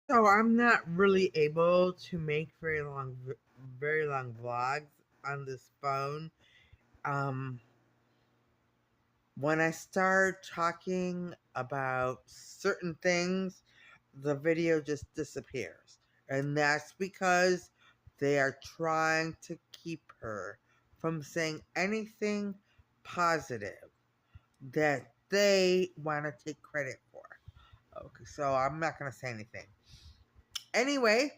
So I'm not really able to make very long vlogs on this phone. Um, when I start talking about certain things, the video just disappears, and that's because they are trying to keep her from saying anything positive that they want to take credit for. Okay, so I'm not gonna say anything. Anyway,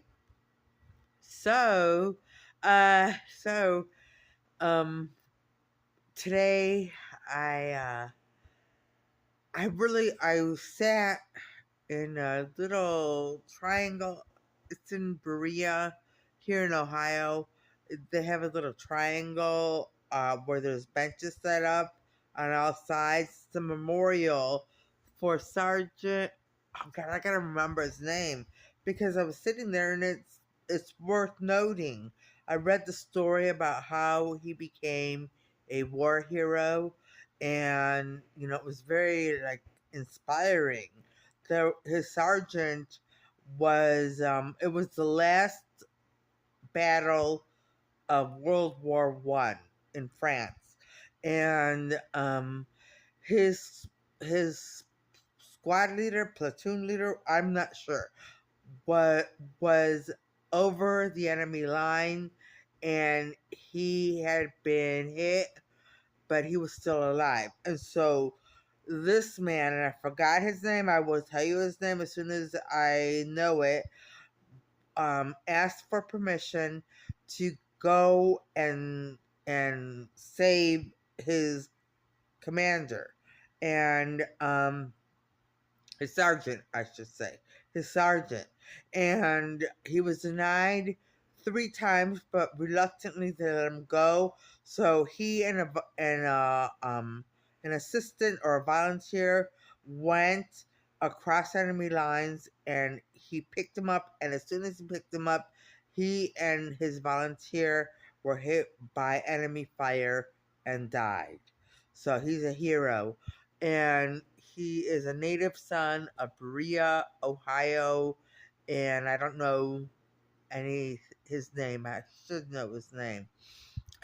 So, uh, so, um, today I sat in a little triangle. It's in Berea, here in Ohio. They have a little triangle, where there's benches set up on all sides. It's a memorial for Sergeant. Oh God, I gotta remember his name because I was sitting there, and it's worth noting. I read the story about how he became a war hero, and it was very like inspiring. His sergeant was it was the last battle of World War I in France, and his his squad leader, platoon leader, I'm not sure, what was over the enemy line, and he had been hit, but he was still alive. And so this man, and I forgot his name, I will tell you his name as soon as I know it, asked for permission to go and save his commander and his sergeant, I should say, his sergeant. And he was denied three times, but reluctantly they let him go. So he an assistant or a volunteer went across enemy lines, and he picked him up. And as soon as he picked him up, he and his volunteer were hit by enemy fire and died. So he's a hero, and he is a native son of Berea, Ohio, and I don't know any his name. I should know his name.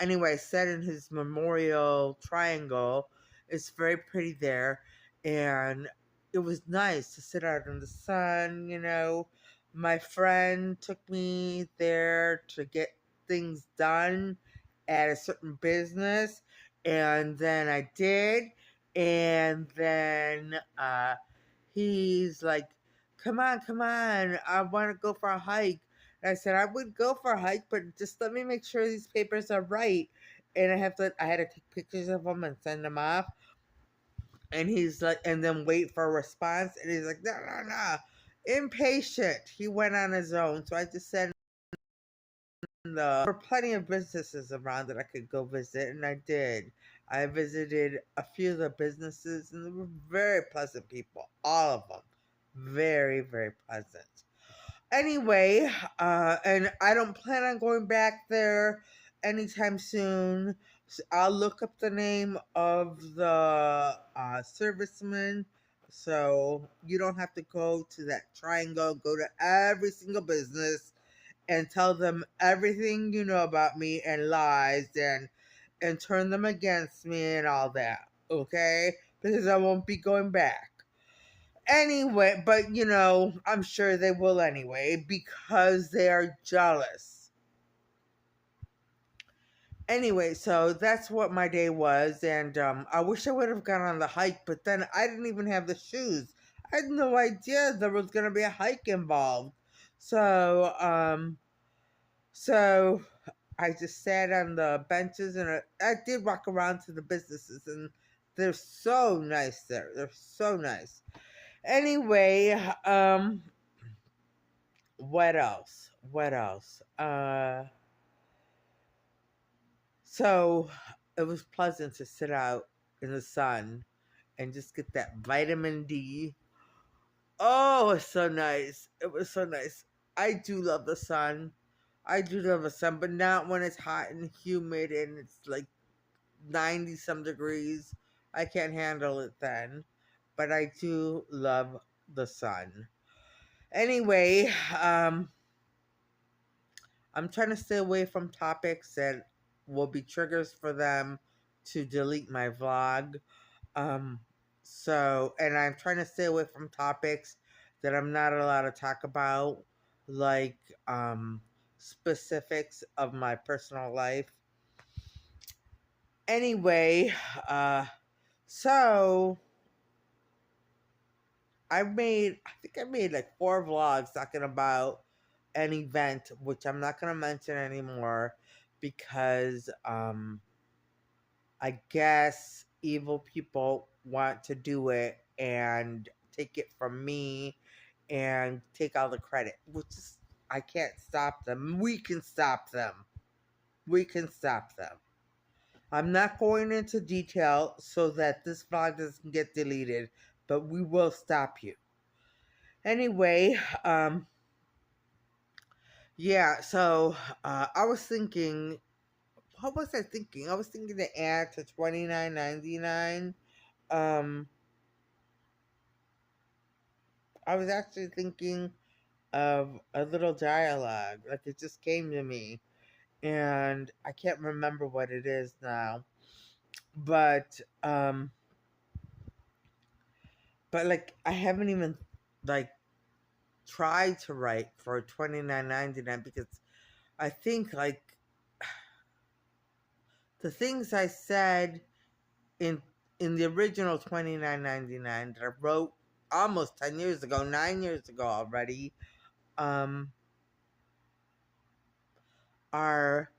Anyway, set in his memorial triangle. It's very pretty there, and it was nice to sit out in the sun. My friend took me there to get things done at a certain business, and then I did, and then he's like, come on, I want to go for a hike. And I said I would go for a hike, but just let me make sure these papers are right. And I had to take pictures of them and send them off. And he's like, and then wait for a response. And he's like, no, impatient. He went on his own. So I just said, there were plenty of businesses around that I could go visit, and I did. I visited a few of the businesses, and they were very pleasant people, all of them. Very, very pleasant. Anyway, and I don't plan on going back there anytime soon. I'll look up the name of the serviceman, so you don't have to go to that triangle. Go to every single business and tell them everything you know about me and lies, and turn them against me and all that. Okay, because I won't be going back. Anyway, but I'm sure they will anyway because they are jealous. Anyway, so that's what my day was, and I wish I would have gone on the hike, but then I didn't even have the shoes. I had no idea there was going to be a hike involved. So, so I just sat on the benches, and I did walk around to the businesses, and they're so nice there. They're so nice. Anyway, what else? What else? So it was pleasant to sit out in the sun and just get that vitamin D. Oh, it was so nice. It was so nice. I do love the sun. I do love the sun, but not when it's hot and humid and it's like 90 some degrees. I can't handle it then. But I do love the sun. Anyway, I'm trying to stay away from topics that will be triggers for them to delete my vlog. Um, and I'm trying to stay away from topics that I'm not allowed to talk about, like specifics of my personal life. Anyway, uh, so I think I made like 4 vlogs talking about an event, which I'm not gonna mention anymore because I guess evil people want to do it and take it from me and take all the credit, which is, I can't stop them. We can stop them. We can stop them. I'm not going into detail so that this vlog doesn't get deleted, but we will stop you. Anyway, yeah, so I was thinking, what was I thinking? I was thinking to add to $29.99. Um, I was actually thinking of a little dialogue, like it just came to me, and I can't remember what it is now. But like I haven't even like tried to write for $29.99 because I think like the things I said in the original $29.99 that I wrote almost 10 years ago, 9 years ago already, um, are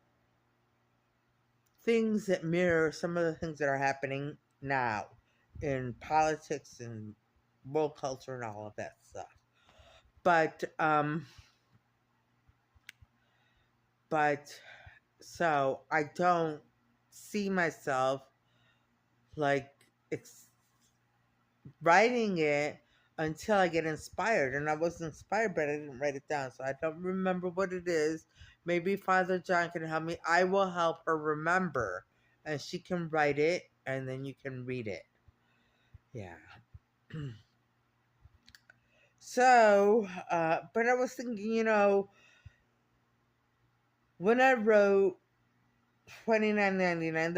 things that mirror some of the things that are happening now in politics and world culture and all of that stuff. But but so I don't see myself like writing it until I get inspired. And I was inspired, but I didn't write it down. So I don't remember what it is. Maybe Father John can help me. I will help her remember. And she can write it, and then you can read it. Yeah. So, but I was thinking, when I wrote $29.99,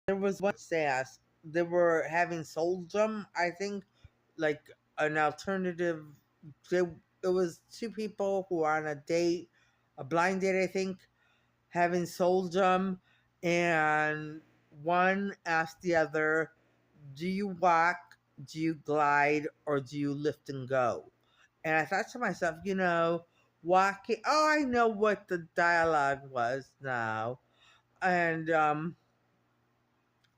there was one SAS. They were having Soulsum, I think, like an alternative. They, it was 2 people who are on a date, a blind date, I think, having Soulsum, and one asked the other, "Do you walk? Do you glide? Or do you lift and go?" And I thought to myself, walking. Oh, I know what the dialogue was now, and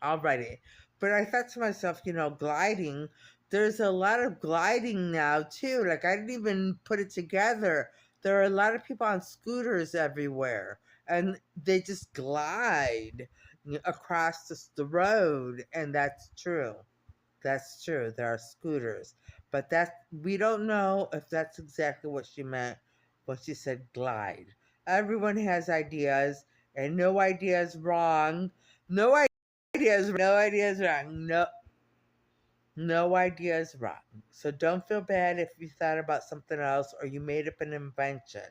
I'll write it. But I thought to myself, gliding, there's a lot of gliding now too. Like I didn't even put it together. There are a lot of people on scooters everywhere and they just glide across the road. And that's true. That's true. There are scooters. But we don't know if that's exactly what she meant when she said glide. Everyone has ideas and no idea is wrong. No no idea is wrong. No idea is wrong. So don't feel bad if you thought about something else or you made up an invention.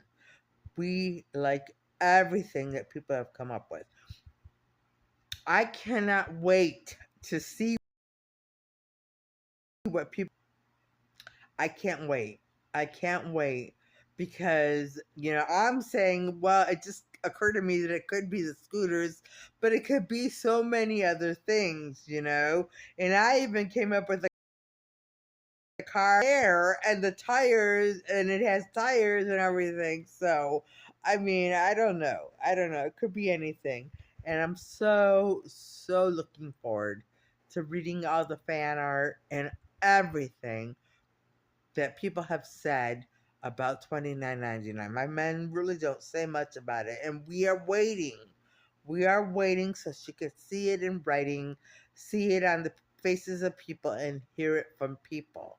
We like everything that people have come up with. I cannot wait to see what people. I can't wait. I can't wait because, I'm saying, well, it just occurred to me that it could be the scooters, but it could be so many other things. And I even came up with a car air and the tires, and it has tires and everything. So, I mean, I don't know. I don't know. It could be anything. And I'm so, so looking forward to reading all the fan art and everything that people have said about $29.99. My men really don't say much about it, and we are waiting. We are waiting so she can see it in writing, see it on the faces of people, and hear it from people.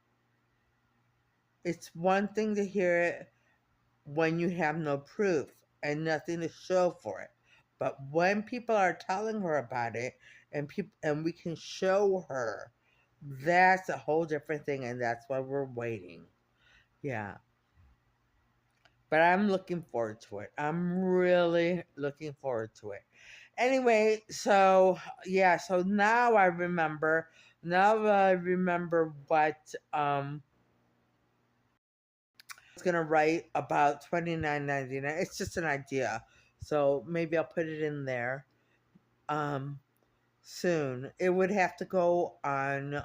It's one thing to hear it when you have no proof and nothing to show for it. But when people are telling her about it and we can show her, that's a whole different thing, and that's why we're waiting. Yeah. but I'm looking forward to it. I'm really looking forward to it. Anyway, so yeah, so now I remember. Now I remember what I was gonna write about $29.99. It's just an idea, so maybe I'll put it in there um soon. It would have to go on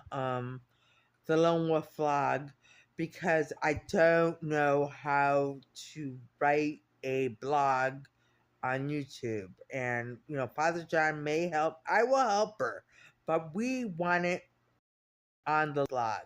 the Lone Wolf vlog because I don't know how to write a blog on YouTube. And, Father John may help. I will help her, but we want it on the blog.